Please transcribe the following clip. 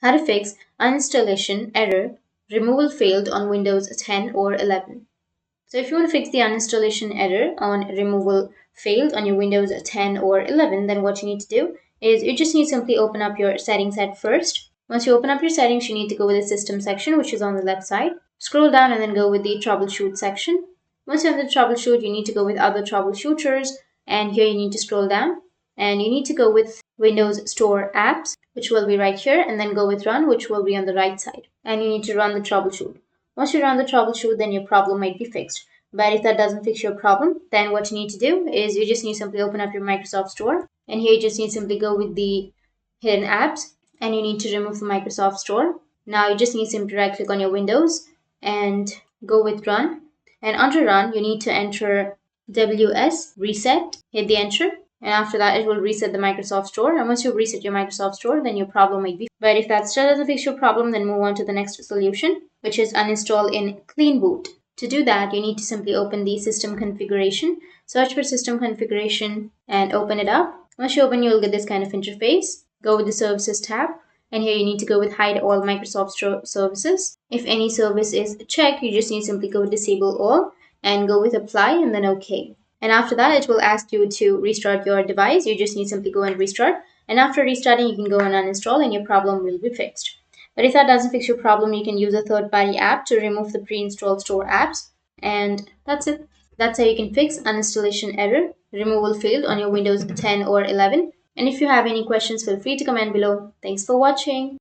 How to fix uninstallation error removal failed on Windows 10 or 11. So if you want to fix the uninstallation error on removal failed on your Windows 10 or 11, then what you need to do is you just need to simply open up your settings at first. Once you open up your settings, you need to go with the system section, which is on the left side. Scroll down and then go with the troubleshoot section. Once you have the troubleshoot, you need to go with other troubleshooters, and here you need to scroll down and you need to go with Windows Store apps, which will be right here, and then go with run, which will be on the right side, and you need to run the troubleshoot. Once you run the troubleshoot, then your problem might be fixed. But if that doesn't fix your problem, then what you need to do is you just need to simply open up your Microsoft Store, and here you just need to simply go with the hidden apps, and you need to remove the Microsoft Store. Now you just need to simply right click on your Windows and go with run, and under run you need to enter WS reset, hit the enter, and after that it will reset the Microsoft Store. And once you reset your Microsoft Store, then your problem might be. But if that still doesn't fix your problem, then move on to the next solution, which is uninstall in clean boot. To do that, you need to simply open the system configuration, search for system configuration and open it up. Once you open, you will get this kind of interface. Go with the services tab, and here you need to go with hide all Microsoft services. If any service is checked, you just need to simply go with disable all and go with apply and then OK. And after that, it will ask you to restart your device. You just need to simply go and restart. And after restarting, you can go and uninstall and your problem will be fixed. But if that doesn't fix your problem, you can use a third-party app to remove the pre-installed store apps. And that's it. That's how you can fix uninstallation error removal failed on your Windows 10 or 11. And if you have any questions, feel free to comment below. Thanks for watching.